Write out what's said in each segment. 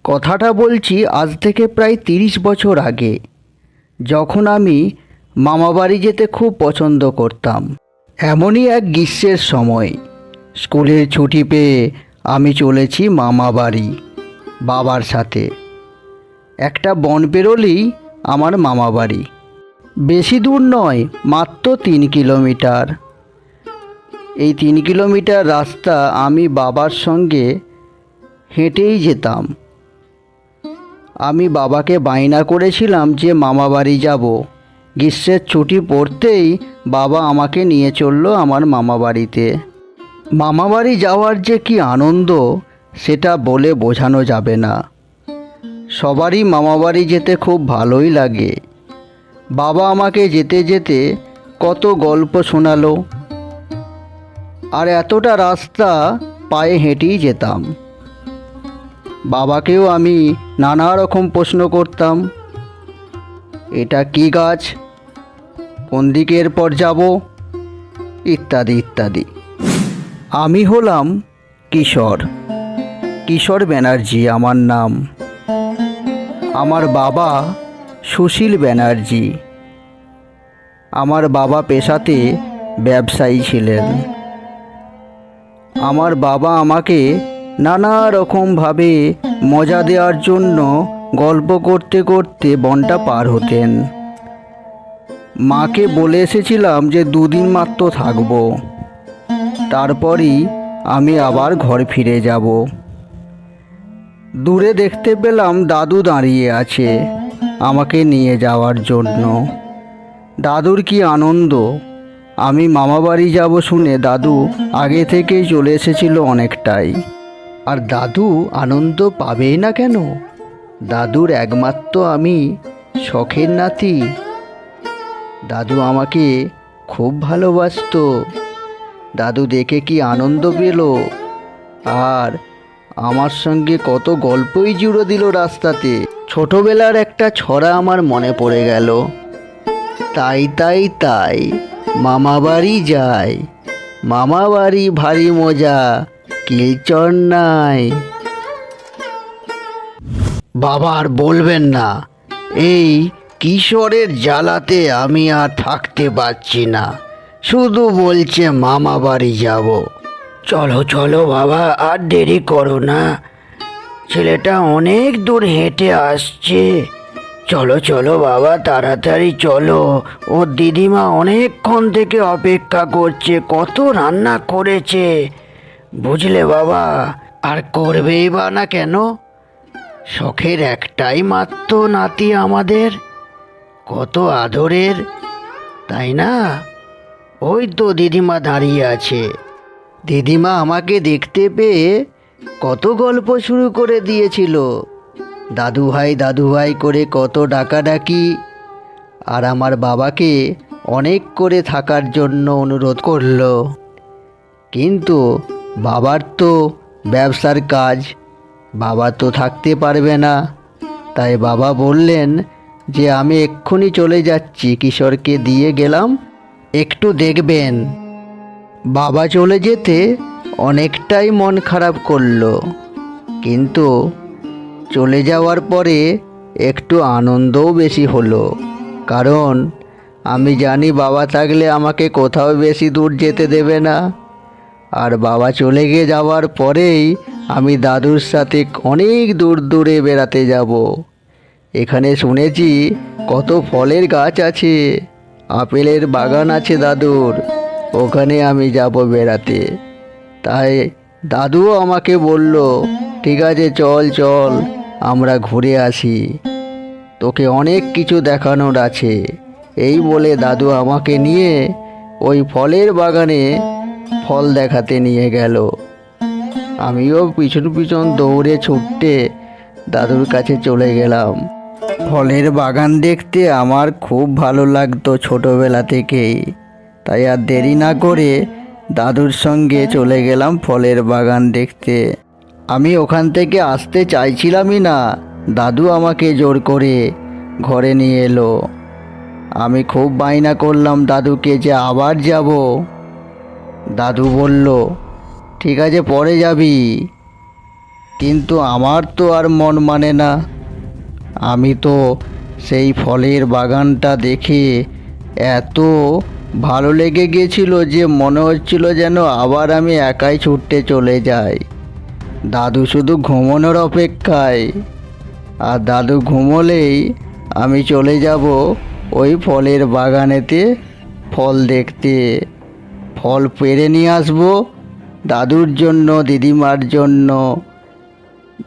কথাটা বলছি আজ থেকে প্রায় 30 বছর আগে, যখন আমি মামাবাড়ি যেতে খুব পছন্দ করতাম। এমনই এক গ্রীষ্মের সময় স্কুলের ছুটি পেয়ে আমি চলেছি মামাবাড়ি বাবার সাথে। একটা বন পেরোলেই আমার মামাবাড়ি। বেশি দূর নয়, মাত্র 3 কিলোমিটার। এই 3 কিলোমিটার রাস্তা আমি বাবার সঙ্গে হেঁটেই যেতাম। আমি বাবাকে বায়না করেছিলাম যে মামাবাড়ি যাব। গ্রীষ্মের ছুটি পড়তেই বাবা আমাকে নিয়ে চলল আমার মামাবাড়িতে। মামাবাড়ি যাওয়ার যে কি আনন্দ সেটা বলে বোঝানো যাবে না। সবারই মামাবাড়ি যেতে খুব ভালোই লাগে। বাবা আমাকে যেতে যেতে কত গল্প শোনালো, আর এতটা রাস্তা পায়ে হেঁটেই যেতাম। বাবাকেও আমি নানা রকম প্রশ্ন করতাম। এটা কি গাছ, কোন দিকে এরপর যাব, ইত্যাদি ইত্যাদি। আমি হলাম কিশোর কিশোর ব্যানার্জি আমার নাম। আমার বাবা সুশীল ব্যানার্জি। আমার বাবা পেশাতে ব্যবসায়ী ছিলেন। আমার বাবা আমাকে নানা রকমভাবে মজা দেওয়ার জন্য গল্প করতে করতে বনটা পার হতেন। মাকে বলে এসেছিলাম যে 2 দিন মাত্র থাকবো, তারপরই আমি আবার ঘর ফিরে যাব। দূরে দেখতে পেলাম দাদু দাঁড়িয়ে আছে আমাকে নিয়ে যাওয়ার জন্য। দাদুর কি আনন্দ! আমি মামাবাড়ি যাব শুনে দাদু আগে থেকেই চলে এসেছিল অনেকটাই। আর দাদু আনন্দ পাবেই না কেন? দাদুর একমাত্র আমি শখের নাতি। দাদু আমাকে খুব ভালোবাসতো। দাদু দেখে কি আনন্দ পেল, আর আমার সঙ্গে কত গল্পই জুড়ে দিল রাস্তাতে। ছোটবেলার একটা ছড়া আমার মনে পড়ে গেল। তাই তাই তাই মামাবাড়ি যাই, মামাবাড়ি ভারী মজা, কিলচর নাই। বাবা আর বলবেন না, এই কিশোরের জ্বালাতে আমি আর থাকতে পারছি না। শুধু বলছে মামাবাড়ি যাব। চলো চলো বাবা, আর দেরি করো না, ছেলেটা অনেক দূর হেঁটে আসছে। চলো চলো বাবা, তাড়াতাড়ি চলো। ওর দিদিমা অনেকক্ষণ থেকে অপেক্ষা করছে, কত রান্না করেছে বুঝলে বাবা। আর করবেই বা না কেন, শখের একটাই মাত্র নাতি আমাদের, কত আদরের, তাই না? ওই তো দিদিমা দাঁড়িয়ে আছে। দিদিমা আমাকে দেখতে পেয়ে কত গল্প শুরু করে দিয়েছিল। দাদু ভাই করে কত ডাকাডাকি, আর আমার বাবাকে অনেক করে থাকার জন্য অনুরোধ করলো। কিন্তু বাবার তো ব্যবসার কাজ, বাবা তো থাকতে পারবে না। তাই বাবা বললেন যে আমি এক্ষুনি চলে যাচ্ছি, কিশোরকে দিয়ে গেলাম, একটু দেখবেন। বাবা চলে যেতে অনেকটাই মন খারাপ করলো, কিন্তু চলে যাওয়ার পরে একটু আনন্দও বেশি হলো। কারণ আমি জানি বাবা থাকলে আমাকে কোথাও বেশি দূর যেতে দেবে না। আর বাবা চলে গিয়ে যাওয়ার পরেই আমি দাদুর সাথে অনেক দূর দূরে বেড়াতে যাব। এখানে শুনেছি কত ফলের গাছ আছে, আপেলের বাগান আছে দাদুর, ওখানে আমি যাব বেড়াতে। তাই দাদুও আমাকে বলল, ঠিক আছে চল চল, আমরা ঘুরে আসি, তোকে অনেক কিছু দেখানোর আছে। এই বলে দাদু আমাকে নিয়ে ওই ফলের বাগানে ফল দেখাতে নিয়ে গেল। আমিও পিছন পিছন দৌড়ে ছুটতে দাদুর কাছে চলে গেলাম। ফলের বাগান দেখতে আমার খুব ভালো লাগতো ছোটোবেলা থেকেই। তাই আর দেরি না করে দাদুর সঙ্গে চলে গেলাম ফলের বাগান দেখতে। আমি ওখান থেকে আসতে চাইছিলামই না, দাদু আমাকে জোর করে ঘরে নিয়ে এলো। আমি খুব বায়না করলাম দাদুকে যে আবার যাব। দাদু বলল, ঠিক আছে পরে যাবি, কিন্তু আমার তো আর মন মানে না। আমি তো সেই ফলের বাগানটা দেখে এত ভালো লেগে গেছিল যে মনে হচ্ছিল যেন আবার আমি একাই ছুটতে চলে যাই। দাদু শুধু ঘুমানোর অপেক্ষায়, আর দাদু ঘুমোলেই আমি চলে যাব ওই ফলের বাগানেতে ফল দেখতে। ফল পেড়ে নিয়ে আসবো দাদুর জন্য, দিদিমার জন্য।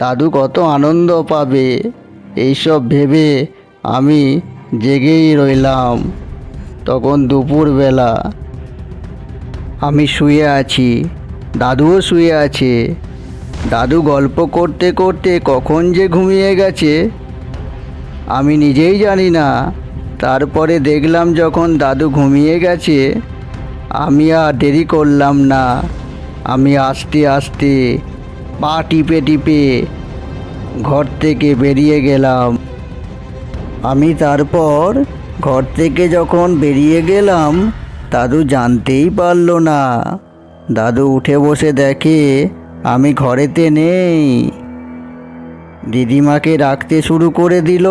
দাদু কত আনন্দ পাবে এইসব ভেবে আমি জেগেই রইলাম। তখন দুপুরবেলা, আমি শুয়ে আছি, দাদুও শুয়ে আছে। দাদু গল্প করতে করতে কখন যে ঘুমিয়ে গেছে আমি নিজেই জানি না। তারপরে দেখলাম যখন দাদু ঘুমিয়ে গেছে, আমি আর দেরি করলাম না। আমি আস্তে আস্তে পা টিপে টিপে ঘর থেকে বেরিয়ে গেলাম। আমি তারপর ঘর থেকে যখন বেরিয়ে গেলাম, দাদু জানতেই পারলো না। দাদু উঠে বসে দেখে আমি ঘরেতে নেই। দিদিমাকে ডাকতে শুরু করে দিল,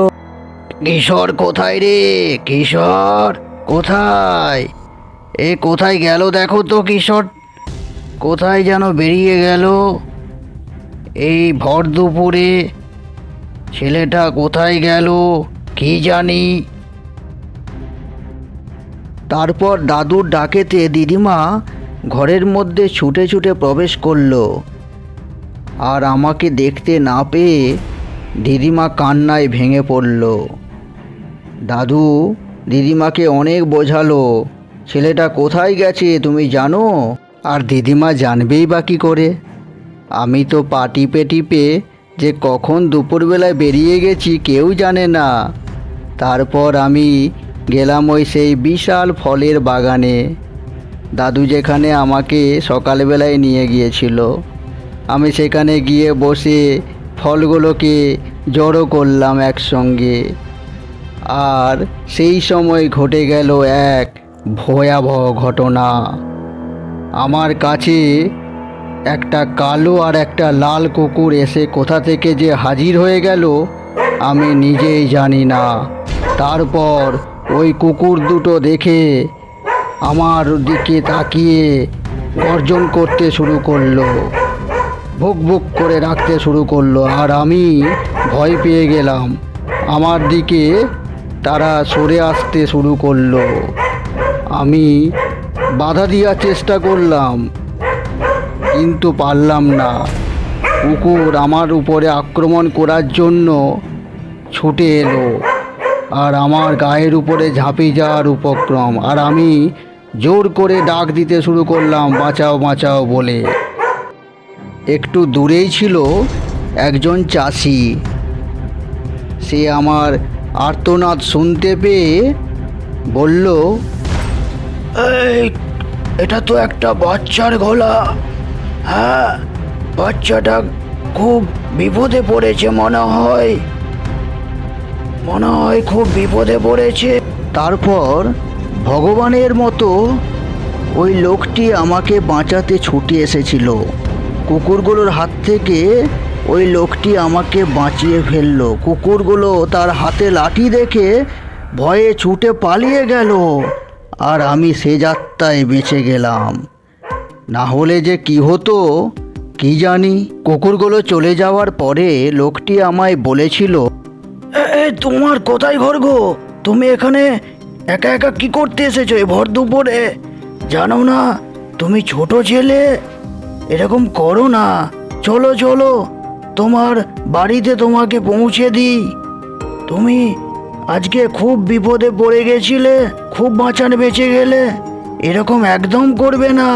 কিশোর কোথায় রে? কিশোর কোথায়? এ কোথায় গেল দেখো তো, কিশোর কোথায় যেন বেরিয়ে গেল এই ভর দুপুরে। ছেলেটা কোথায় গেল কি জানি। তারপর দাদুর ডাকেতে দিদিমা ঘরের মধ্যে ছুটে ছুটে প্রবেশ করলো। আর আমাকে দেখতে না পেয়ে দিদিমা কান্নায় ভেঙে পড়ল। দাদু দিদিমাকে অনেক বোঝালো, ছেলেটা কোথায় গেছে তুমি জানো? আর দিদিমা জানবেই বা কী করে? আমি তো পা টিপে টিপে যে কখন দুপুরবেলায় বেরিয়ে গেছি কেউ জানে না। তারপর আমি গেলাম ওই সেই বিশাল ফলের বাগানে, দাদু যেখানে আমাকে সকালবেলায় নিয়ে গিয়েছিল। আমি সেখানে গিয়ে বসে ফলগুলোকে জড়ো করলাম একসঙ্গে। আর সেই সময় ঘটে গেল এক ভয়াবহ ঘটনা। আমার কাছে একটা কালো আর একটা লাল কুকুর এসে কোথা থেকে যে হাজির হয়ে গেল আমি নিজেই জানি না। তারপর ওই কুকুর দুটো দেখে আমার দিকে তাকিয়ে গর্জন করতে শুরু করলো, ভুক ভুক করে রাখতে শুরু করলো। আর আমি ভয় পেয়ে গেলাম। আমার দিকে তারা সরে আসতে শুরু করলো। আমি বাধা দেওয়ার চেষ্টা করলাম কিন্তু পারলাম না। কুকুর আমার উপরে আক্রমণ করার জন্য ছুটে এলো আর আমার গায়ের উপরে ঝাঁপিয়ে যাওয়ার উপক্রম। আর আমি জোর করে ডাক দিতে শুরু করলাম, বাঁচাও বাঁচাও বলে। একটু দূরেই ছিল একজন চাষি। সে আমার আর্তনাদ শুনতে পেয়ে বলল, এই এটা তো একটা বাচ্চার গলা। হ্যাঁ, বাচ্চাটা খুব বিপদে পড়েছে মনে হয় খুব বিপদে পড়েছে। তারপর ভগবানের মতো ওই লোকটি আমাকে বাঁচাতে ছুটে এসেছিল। কুকুরগুলোর হাত থেকে ওই লোকটি আমাকে বাঁচিয়ে ফেললো। কুকুরগুলো তার হাতে লাঠি দেখে ভয়ে ছুটে পালিয়ে গেল আর আমি সে যাত্রায় বেঁচে গেলাম। না হলে যে কি হতো কি জানি। কুকুরগুলো চলে যাওয়ার পরে লোকটি আমায় বলেছিল, তোমার কোথায় ঘর গো? তুমি এখানে একা একা কি করতে এসেছো এই ভর দুপুরে? জানো না তুমি ছোট ছেলে? এরকম করো না, চলো চলো তোমার বাড়িতে তোমাকে পৌঁছে দিই। তুমি আজকে খুব বিপদে পড়ে গেছিলে, খুব বাঁচানে বেঁচে গেলে। এরকম একদম করবে না,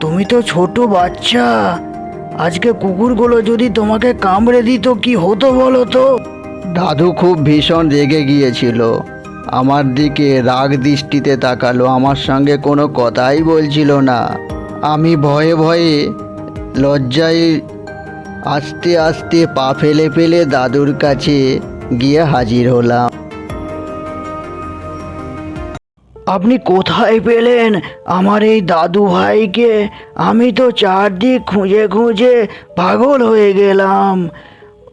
তুমি তো ছোট বাচ্চা। আজকে কুকুরগুলো যদি তোমাকে কামড়ে দিত কি হতো বলো তো? দাদু খুব ভীষণ রেগে গিয়েছিল। আমার দিকে রাগ দৃষ্টিতে তাকালো, আমার সঙ্গে কোনো কথাই বলছিল না। আমি ভয়ে ভয়ে লজ্জায় আস্তে আস্তে পা ফেলে ফেলে দাদুর কাছে গিয়ে হাজির হলাম। আপনি কোথায় পেলেন আমার এই দাদু ভাইকে? আমি তো চারদিক খুঁজে খুঁজে পাগল হয়ে গেলাম,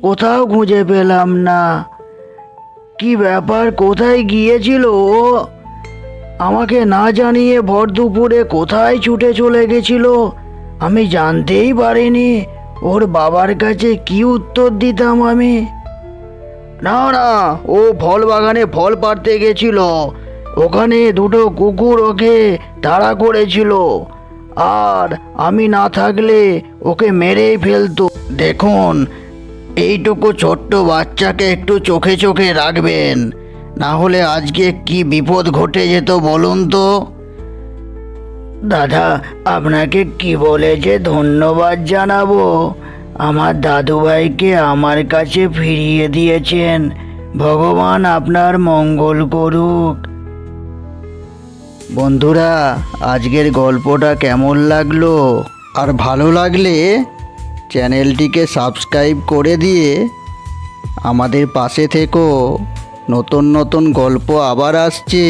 কোথাও খুঁজে পেলাম না। কি ব্যাপার, কোথায় গিয়েছিল ও? আমাকে না জানিয়ে ভর দুপুরে কোথায় ছুটে চলে গেছিল? আমি জানতেই পারিনি। ওর বাবার কাছে কি উত্তর দিতাম আমি? না না, ও ফল বাগানে ফল পাড়তে গেছিল। ওখানে দুটো কুকুর ওকে তাড়া করেছিল, আর আমি না থাকলে ওকে মেরেই ফেলতো। দেখুন, এইটুকু ছোট্ট বাচ্চাকে একটু চোখে চোখে রাখবেন, না হলে আজকে কি বিপদ ঘটে যেত বলুন তো। দাদা, আপনাকে কি বলে যে ধন্যবাদ জানাবো। আমার দাদুভাইকে আমার কাছে ফিরিয়ে দিয়েছেন। ভগবান আপনার মঙ্গল করুক। বন্ধুরা, আজকের গল্পটা কেমন লাগলো? আর ভালো লাগলে চ্যানেলটিকে সাবস্ক্রাইব করে দিয়ে আমাদের পাশে থেকো। নতুন নতুন গল্প আবার আসছে।